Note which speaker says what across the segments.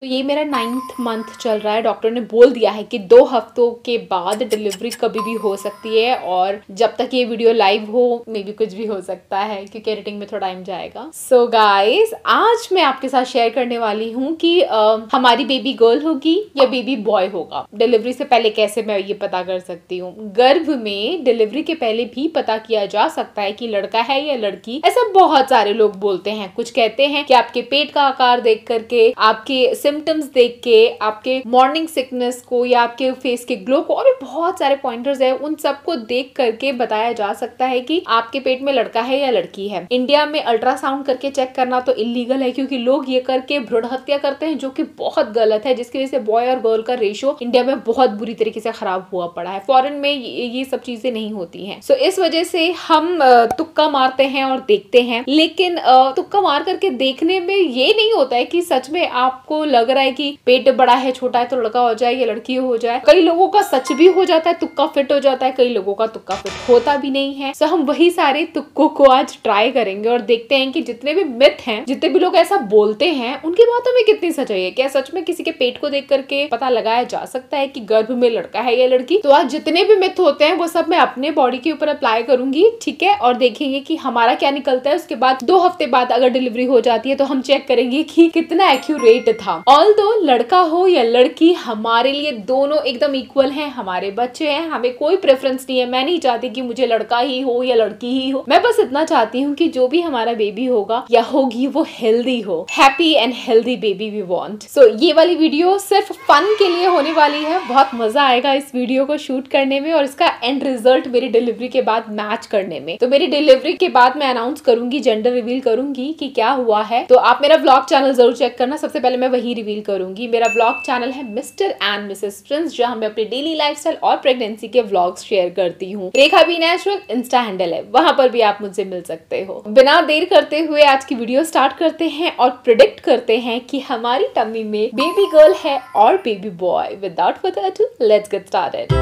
Speaker 1: तो ये मेरा 9th मंथ चल रहा है। डॉक्टर ने बोल दिया है कि 2 हफ्तों के बाद डिलीवरी कभी भी हो सकती है और जब तक ये वीडियो लाइव हो मे बी कुछ भी हो सकता है क्योंकि एडिटिंग में थोड़ा टाइम जाएगा। सो गाइस, आज मैं आपके साथ शेयर करने वाली हूँ कि हमारी बेबी गर्ल होगी या बेबी बॉय होगा। डिलीवरी से पहले कैसे मैं ये पता कर सकती हूँ। गर्भ में डिलीवरी के पहले भी पता किया जा सकता है कि लड़का है या लड़की। ऐसा बहुत सारे लोग बोलते हैं। कुछ कहते हैं कि आपके पेट का आकार देख करके, आपके सिम्टम्स देख के, आपके मॉर्निंग सिकनेस को या आपके फेस के ग्लो को, और भी बहुत सारे पॉइंटर्स है, उन सबको देख करके बताया जा सकता है कि आपके पेट में लड़का है या लड़की है। इंडिया में अल्ट्रासाउंड करके चेक करना तो इलीगल है क्योंकि लोग ये करके भ्रूण हत्या करते हैं, जो कि बहुत गलत है, जिसकी वजह से बॉय और गर्ल का रेशियो इंडिया में बहुत बुरी तरीके से खराब हुआ पड़ा है। फॉरेन में ये सब चीजें नहीं होती हैं। सो इस वजह से हम तुक्का मारते हैं और देखते हैं, लेकिन तुक्का मार करके देखने में ये नहीं होता है कि सच में आपको लग रहा है कि पेट बड़ा है, छोटा है तो लड़का हो जाए या लड़की हो जाए। कई लोगों का सच भी हो जाता है, तुक्का फिट हो जाता है, कई लोगों का तुक्का फिट होता भी नहीं है। सो हम वही सारे तुक्कों को आज ट्राई करेंगे और देखते हैं कि जितने भी मिथ हैं, जितने भी लोग ऐसा बोलते हैं, उनकी बातों में कितनी सच्चाई है। क्या सच में किसी के पेट को देख करके पता लगाया जा सकता है कि गर्भ में लड़का है या लड़की? तो आज जितने भी मिथ होते हैं वो सब मैं अपने बॉडी के ऊपर अप्लाई करूंगी, ठीक है, और देखेंगे कि हमारा क्या निकलता है। उसके बाद 2 हफ्ते बाद अगर डिलीवरी हो जाती है तो हम चेक करेंगे कि कितना एक्यूरेट था। ऑल्दो लड़का हो या लड़की, हमारे लिए दोनों एकदम इक्वल हैं। हमारे बच्चे हैं, हमें कोई प्रेफरेंस नहीं है। मैं नहीं चाहती कि मुझे लड़का ही हो या लड़की ही हो। मैं बस इतना चाहती हूँ कि जो भी हमारा बेबी होगा या होगी वो हेल्दी हो। Happy and healthy baby we want. So ये वाली वीडियो सिर्फ फन के लिए होने वाली है। बहुत मजा आएगा इस वीडियो को शूट करने में और इसका एंड रिजल्ट मेरी डिलीवरी के बाद मैच करने में। तो मेरी डिलीवरी के बाद मैं अनाउंस करूंगी, जेंडर रिवील करूंगी कि क्या हुआ है। तो आप मेरा व्लॉग चैनल जरूर चेक करना, सबसे पहले मैं वही रिवील करूंगी। मेरा व्लॉग चैनल है मिस्टर एंड मिसेस प्रिंस, जहां मैं अपनी डेली लाइफस्टाइल और प्रेगनेंसी के व्लॉग्स शेयर करती हूँ। रेखा बी नेचुरल इंस्टा हैंडल है, वहां पर भी आप मुझसे मिल सकते हो। बिना देर करते हुए आज की वीडियो स्टार्ट करते हैं और प्रिडिक्ट करते हैं कि हमारी टम्मी में बेबी गर्ल है और baby boy. Without further ado, let's get started.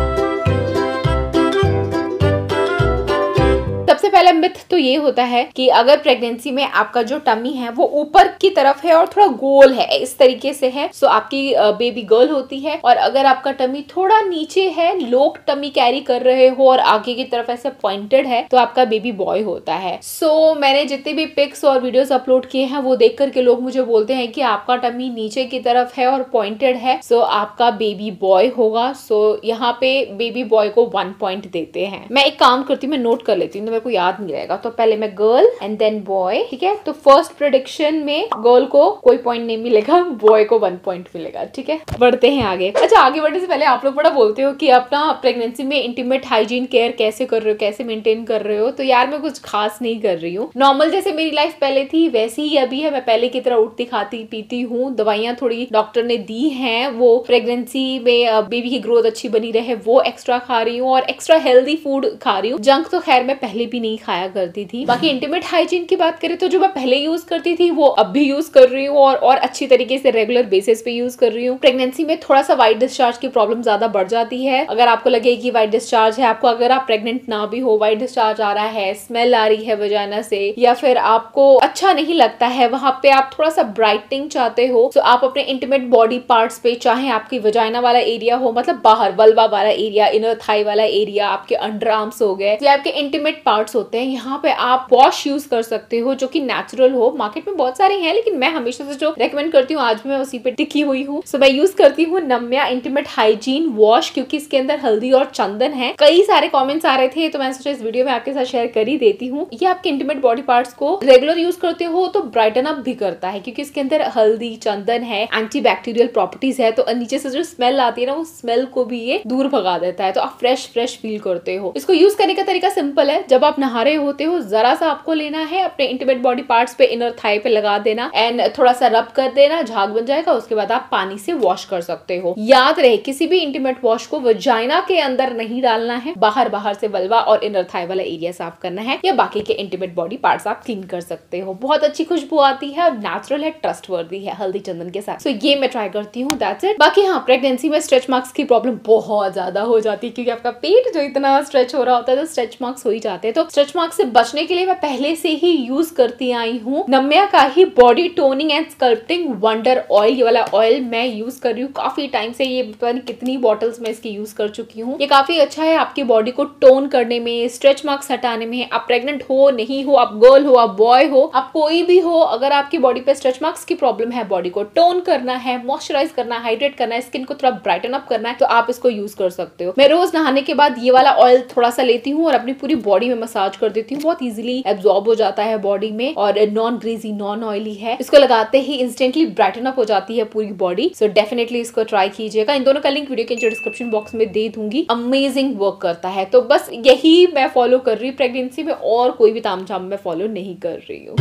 Speaker 1: सबसे पहले मिथ तो ये होता है कि अगर प्रेगनेंसी में आपका जो टमी है वो ऊपर की तरफ है और थोड़ा गोल है, इस तरीके से है, सो आपकी बेबी गर्ल होती है। और अगर आपका टमी थोड़ा नीचे है, लोग टमी कैरी कर रहे हो और आगे की तरफ ऐसे पॉइंटेड है, तो आपका बेबी बॉय होता है। सो मैंने जितने भी पिक्स और वीडियोस अपलोड किए हैं वो देख करके लोग मुझे बोलते हैं कि आपका टमी नीचे की तरफ है और पॉइंटेड है, सो आपका बेबी बॉय होगा। सो यहाँ पे बेबी बॉय को 1 पॉइंट देते हैं। मैं एक काम करती हूँ, मैं नोट कर लेती हूँ, को याद नहीं रहेगा। तो पहले मैं गर्ल एंड देन बॉय, ठीक है। तो फर्स्ट प्रेडिक्शन में गर्ल को कोई पॉइंट नहीं मिलेगा, बॉय को 1 पॉइंट मिलेगा, ठीक है। बढ़ते हैं आगे। अच्छा, आगे बढ़ने से पहले आप लोग बड़ा बोलते हो कि अपना प्रेगनेंसी में इंटीमेट हाइजीन केयर कैसे कर रहे हो, कैसे मेंटेन कर रहे हो। तो यार मैं कुछ खास नहीं कर रही हूँ। नॉर्मल जैसे मेरी लाइफ पहले थी वैसी ही अभी है। मैं पहले की तरह उठती खाती पीती हूँ। दवाइयाँ थोड़ी डॉक्टर ने दी हैं, वो प्रेगनेंसी में बेबी की ग्रोथ अच्छी बनी रहे वो एक्स्ट्रा खा रही हूँ और एक्स्ट्रा हेल्दी फूड खा रही हूँ। जंक तो खैर मैं पहले भी नहीं खाया करती थी। बाकी इंटीमेट हाइजीन की बात करें तो जो मैं पहले यूज करती थी वो अब भी यूज कर रही हूँ और अच्छी तरीके से रेगुलर बेसिस पे यूज कर रही हूँ। प्रेगनेंसी में थोड़ा सा वाइट डिस्चार्ज की प्रॉब्लम ज्यादा बढ़ जाती है। अगर आपको लगे कि वाइट डिस्चार्ज है, आपको अगर आप प्रेग्नेंट ना भी हो, वाइट डिस्चार्ज आ रहा है, स्मेल आ रही है वजाना से, या फिर आपको अच्छा नहीं लगता है, वहां पे आप थोड़ा सा ब्राइटनिंग चाहते हो, तो आप अपने इंटीमेट बॉडी पार्ट्स पे, चाहे आपकी वजाइना वाला एरिया हो, मतलब बाहर वल्वा वाला एरिया, इनर थाई वाला एरिया, आपके अंडर आर्म्स हो गए, तो आपके इंटीमेट पार्ट्स होते हैं, यहाँ पे आप वॉश यूज कर सकते हो जो कि नेचुरल हो। मार्केट में बहुत सारे हैं लेकिन मैं हमेशा से जो रेकमेंड करती हूँ आज मैं उसी पे टिकी हुई हूँ। सो मैं यूज करती हूँ नम्या इंटीमेट हाइजीन वॉश, क्योंकि इसके अंदर हल्दी और चंदन है। कई सारे कमेंट्स आ रहे थे तो मैंने सोचा इस वीडियो में आपके साथ शेयर कर ही देती हूँ। ये आपके इंटीमेट बॉडी पार्ट्स को रेगुलर यूज करते हो तो ब्राइटन अप भी करता है, क्योंकि इसके अंदर हल्दी चंदन है, एंटी बैक्टीरियल प्रॉपर्टीज है, तो नीचे से जो स्मेल आती है ना, वो स्मेल को भी ये दूर भगा देता है, तो आप फ्रेश फील करते हो। इसको यूज करने का तरीका सिंपल है। जब आप नहा रहे होते हो, जरा सा आपको लेना है, अपने इंटीमेट बॉडी पार्ट्स पे, इनर थाई पे लगा देना एंड थोड़ा सा रब कर देना, झाग बन जाएगा। उसके बाद आप पानी से वॉश कर सकते हो। याद रहे, किसी भी इंटीमेट वॉश को वजाइना के अंदर नहीं डालना है, बाहर से वल्वा और इनर थाई वाला एरिया साफ करना है, या बाकी के इंटीमेट बॉडी पार्ट्स आप क्लीन कर सकते हो। बहुत अच्छी खुशबू आती है और नेचुरल है, ट्रस्टवर्दी है हल्दी चंदन के साथ। सो ये मैं ट्राई करती हूँ, दैट्स इट। बाकी हाँ, प्रेगनेंसी में स्ट्रेच मार्क्स की प्रॉब्लम बहुत ज्यादा हो जाती है, क्योंकि आपका पेट जो इतना स्ट्रेच हो रहा होता है तो स्ट्रेच मार्क्स हो ही जाते हैं। जाते हैं। तो स्ट्रेच मार्क से बचने के लिए मैं पहले से ही यूज करती आई हूँ नम्या का ही body toning and sculpting wonder oil. ये वाला ऑयल मैं यूज कर रही हूँ काफी टाइम से, ये पता नहीं कितनी बॉटल्स में इसकी यूज कर चुकी हूँ। ये काफी अच्छा है आपकी बॉडी को टोन करने में, स्ट्रेच मार्क्स हटाने में। आप प्रेग्नेंट हो नहीं हो, आप गर्ल हो, आप बॉय हो, आप कोई भी हो, अगर आपकी बॉडी पे स्ट्रेच मार्क्स की प्रॉब्लम है, बॉडी को टोन करना है, मॉइस्चराइज करना है, हाइड्रेट करना है, स्किन को थोड़ा ब्राइटन अप करना है, तो आप इसको यूज कर सकते हो। मैं रोज नहाने के बाद ये वाला ऑयल थोड़ा सा लेती हूँ और अपनी पूरी बॉडी में मसाज कर देती हूँ। बहुत इजीली एब्जॉर्ब हो जाता है बॉडी में और नॉन ग्रीजी नॉन ऑयली है। इसको लगाते ही इंस्टेंटली ब्राइटन अप हो जाती है पूरी बॉडी। सो डेफिनेटली इसको ट्राई कीजिएगा। इन दोनों का लिंक वीडियो के डिस्क्रिप्शन बॉक्स में दे दूंगी। अमेजिंग वर्क करता है। तो बस यही मैं फॉलो कर रही हूँ प्रेगनेंसी में, और कोई भी तामझाम मैं फॉलो नहीं कर रही हूँ।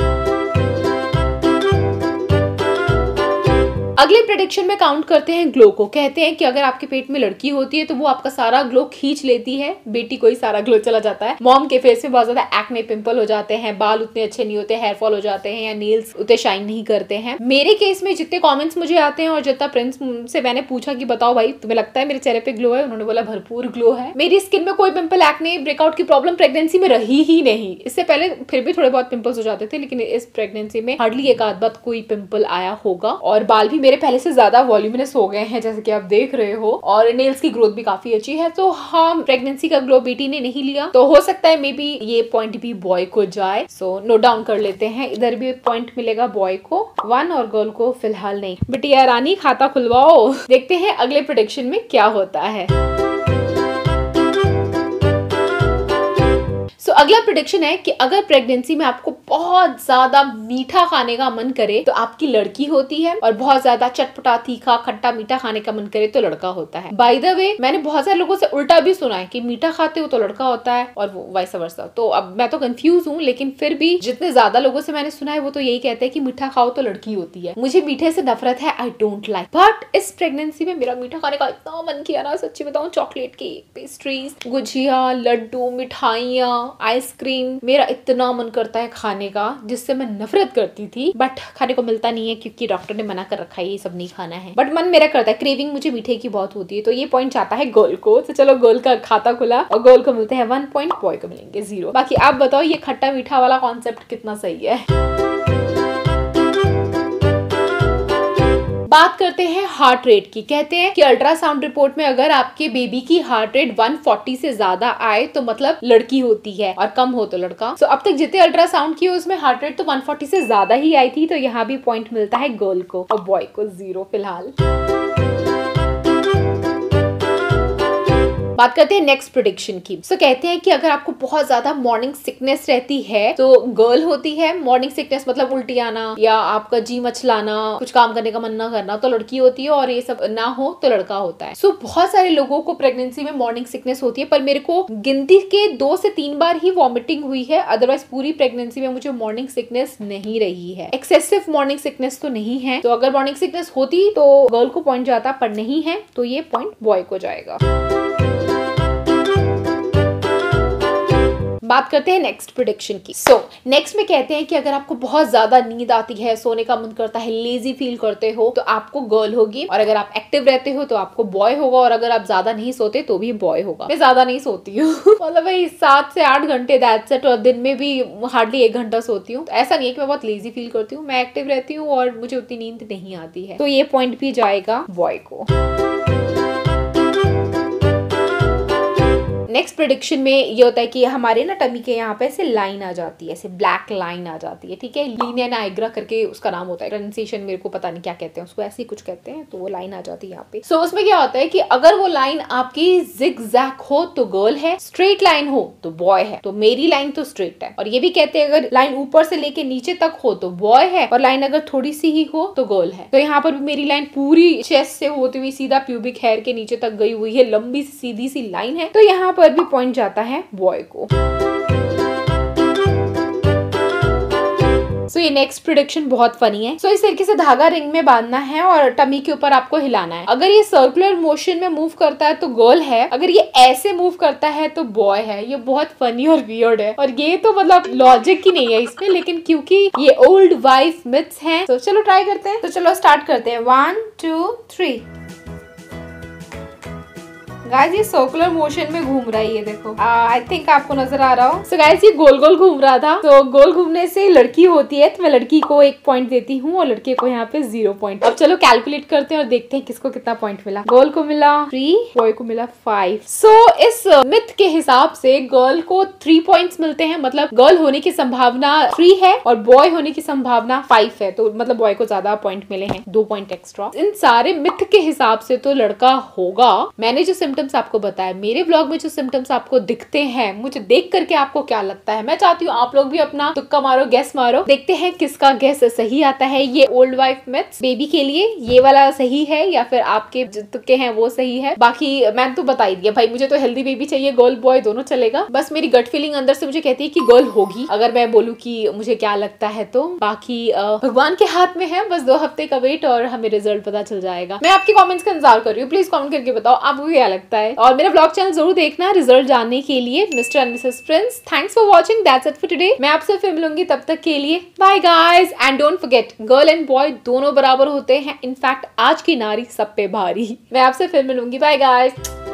Speaker 1: अगले प्रेडिक्शन में काउंट करते हैं ग्लो को। कहते हैं कि अगर आपके पेट में लड़की होती है तो वो आपका सारा ग्लो खींच लेती है, बेटी को ही सारा ग्लो चला जाता है। मॉम के फेस में बहुत ज्यादा एक्ने पिंपल हो जाते हैं, बाल उतने अच्छे नहीं होते, हेयर फॉल हो जाते हैं या नेल्स उतने शाइन नहीं करते हैं। मेरे केस में जितने कमेंट्स मुझे आते हैं और जितना फ्रेंड्स से मैंने पूछा कि बताओ भाई तुम्हें लगता है मेरे चेहरे पे ग्लो है, उन्होंने बोला भरपूर ग्लो है। मेरी स्किन में कोई पिंपल, एक्ने, ब्रेकआउट की प्रॉब्लम प्रेगनेंसी में रही ही नहीं। इससे पहले फिर भी थोड़े बहुत पिंपल्स हो जाते थे, लेकिन इस प्रेगनेंसी में हार्डली एक आध बार कोई पिंपल आया होगा। और बाल भी मेरे पहले से ज्यादा वॉल्यूमिनस हो गए हैं, जैसे कि आप देख रहे हो, और नेल्स की ग्रोथ भी काफी अच्छी है। तो हाँ, प्रेगनेंसी का ग्लो बेटी ने नहीं लिया, तो हो सकता है मे बी ये पॉइंट भी बॉय को जाए। सो नोट डाउन कर लेते हैं। इधर भी पॉइंट मिलेगा बॉय को 1 और गर्ल को फिलहाल नहीं। बिटिया रानी खाता खुलवाओ। देखते हैं अगले प्रेडिक्शन में क्या होता है। तो अगला प्रेडिक्शन है कि अगर प्रेगनेंसी में आपको बहुत ज्यादा मीठा खाने का मन करे तो आपकी लड़की होती है, और बहुत ज्यादा चटपटा, तीखा, खट्टा, मीठा खाने का मन करे तो लड़का होता है। बाय द वे, मैंने बहुत सारे लोगों से उल्टा भी सुना है कि मीठा खाते हो तो लड़का होता है और वो वाइस वर्सा। तो अब मैं तो कंफ्यूज हूँ, लेकिन फिर भी जितने ज्यादा लोगों से मैंने सुना है वो तो यही कहते हैं कि मीठा खाओ तो लड़की होती है। मुझे मीठे से नफरत है, आई डोंट लाइक, बट इस प्रेगनेंसी में मेरा मीठा खाने का इतना मन किया ना, सच्ची बताऊं, chocolate cake, pastries, gujiya, laddoo, मिठाइयाँ, आइसक्रीम, मेरा इतना मन करता है खाने का, जिससे मैं नफरत करती थी, बट खाने को मिलता नहीं है क्योंकि डॉक्टर ने मना कर रखा है ये सब नहीं खाना है। बट मन मेरा करता है, क्रेविंग मुझे मीठे की बहुत होती है। तो ये पॉइंट जाता है गोल को। तो चलो, गोल का खाता खुला और गोल को मिलते हैं 1 पॉइंट, बॉय को मिलेंगे 0। बाकी आप बताओ ये खट्टा मीठा वाला कॉन्सेप्ट कितना सही है। बात करते हैं हार्ट रेट की। कहते हैं कि अल्ट्रासाउंड रिपोर्ट में अगर आपके बेबी की हार्ट रेट 140 से ज्यादा आए तो मतलब लड़की होती है, और कम हो तो लड़का। तो अब तक जितने अल्ट्रासाउंड किए उसमें हार्ट रेट तो 140 से ज्यादा ही आई थी, तो यहाँ भी पॉइंट मिलता है गर्ल को, और बॉय को 0 फिलहाल। बात करते हैं नेक्स्ट प्रेडिक्शन की। तो कहते हैं कि अगर आपको बहुत ज्यादा मॉर्निंग सिकनेस रहती है तो गर्ल होती है। मॉर्निंग सिकनेस मतलब उल्टी आना या आपका जी मचलाना, कुछ काम करने का मन ना करना, तो लड़की होती है, और ये सब ना हो तो लड़का होता है। सो बहुत सारे लोगों को प्रेगनेंसी में मॉर्निंग सिकनेस होती है, पर मेरे को गिनती के 2 से 3 बार ही वॉमिटिंग हुई है। अदरवाइज पूरी प्रेगनेंसी में मुझे मॉर्निंग सिकनेस नहीं रही है। एक्सेसिव मॉर्निंग सिकनेस तो नहीं है। तो अगर मॉर्निंग सिकनेस होती तो गर्ल को पॉइंट जाता, पर नहीं है तो ये पॉइंट बॉय को जाएगा। बात करते हैं नेक्स्ट प्रेडिक्शन की। नेक्स्ट में कहते हैं कि अगर आपको बहुत ज्यादा नींद आती है, सोने का मन करता है, लेजी फील करते हो, तो आपको गर्ल होगी, और अगर आप एक्टिव रहते हो तो आपको बॉय होगा, और अगर आप ज्यादा नहीं सोते तो भी बॉय होगा। मैं ज्यादा नहीं सोती हूँ मतलब भाई 7 से 8 घंटे, दैट्स इट, और दिन में भी हार्डली 1 घंटा सोती हूँ। ऐसा नहीं है कि मैं बहुत लेजी फील करती हूँ, मैं एक्टिव रहती हूँ और मुझे उतनी नींद नहीं आती है। तो ये पॉइंट भी जाएगा बॉय को। नेक्स्ट प्रेडिक्शन में ये होता है कि हमारे ना टमी के यहाँ पे ऐसे लाइन आ जाती है, ऐसे ब्लैक लाइन आ जाती है, ठीक है। लीनिया नाइग्रा करके उसका नाम होता है, प्रोनाउंसिएशन मेरे को पता नहीं क्या कहते हैं उसको, ऐसे ही कुछ कहते हैं। तो वो लाइन आ जाती है यहाँ पे। सो उसमें क्या होता है कि अगर वो लाइन आपकी जिगजैग हो तो गर्ल है, स्ट्रेट लाइन हो तो बॉय है। तो मेरी लाइन तो स्ट्रेट है, और ये भी कहते हैं अगर लाइन ऊपर से लेके नीचे तक हो तो बॉय है, और लाइन अगर थोड़ी सी ही हो तो गर्ल है। तो यहाँ पर भी मेरी लाइन पूरी चेस्ट से होती हुई सीधा प्यूबिक हेयर के नीचे तक गई हुई है, लंबी सीधी सी लाइन है। तो यहाँ पर भी पॉइंट जाता है बॉय को। सो ये नेक्स्ट प्रेडिक्शन बहुत फनी है। सो इस तरीके से धागा रिंग में बांधना है और टमी के ऊपर आपको हिलाना है। अगर ये सर्कुलर मोशन में मूव करता है तो गर्ल है, अगर ये ऐसे मूव करता है तो बॉय है। ये बहुत फनी और वियर्ड है, और ये तो मतलब लॉजिक ही नहीं है इसमें, लेकिन क्योंकि ये ओल्ड वाइफ मिथ्स हैं, तो चलो ट्राई करते हैं। तो चलो स्टार्ट करते हैं। 1 2 3। गाइस ये सर्कुलर मोशन में घूम रहा है, ये देखो। आई थिंक आपको नजर आ रहा हो। सो गाइस ये गोल गोल घूम रहा था। तो गोल घूमने से लड़की होती है, तो मैं लड़की को 1 पॉइंट देती हूँ और लड़के को यहाँ पे 0 पॉइंट। अब चलो कैलकुलेट करते हैं और देखते हैं किसको कितना पॉइंट मिला। गर्ल को मिला 3, बॉय को मिला 5। सो इस मिथ के हिसाब से गर्ल को 3 पॉइंट्स मिलते हैं, मतलब गर्ल होने की संभावना 3 है और बॉय होने की संभावना 5 है, तो मतलब बॉय को ज्यादा पॉइंट मिले हैं, 2 पॉइंट एक्स्ट्रा। इन सारे मिथ के हिसाब से तो लड़का होगा। मैंने जो सिम्टम्स आपको बताया, मेरे ब्लॉग में जो सिम्टम्स आपको दिखते हैं, मुझे देख करके आपको क्या लगता है? मैं चाहती हूँ आप लोग भी अपना तुक्का मारो, गेस मारो, देखते हैं किसका गेस सही आता है। ये ओल्ड वाइफ मिथ्स बेबी के लिए ये वाला सही है या फिर आपके जो तुक्के हैं वो सही है। बाकी मैंने तो बता ही दिया भाई, मुझे तो हेल्दी बेबी चाहिए, गर्ल बॉय दोनों चलेगा। बस मेरी गट फीलिंग अंदर से मुझे कहती है कि गर्ल होगी, अगर मैं बोलूँ कि मुझे क्या लगता है तो। बाकी भगवान के हाथ में है, बस 2 हफ्ते का वेट और हमें रिजल्ट पता चल जाएगा। मैं आपके कमेंट्स का इंतजार कर रही हूँ, प्लीज कमेंट करके बताओ आपको क्या लगता है। और मेरा ब्लॉग चैनल जरूर देखना रिजल्ट जानने के लिए, mister and missus prince. Thanks for watching, that's it for today. मैं आपसे फिर मिलूंगी, तब तक के लिए bye guys. And don't forget, girl and boy दोनों बराबर होते हैं। इनफैक्ट आज की नारी सब पे भारी। मैं आपसे फिर मिलूंगी, बाय गाइस।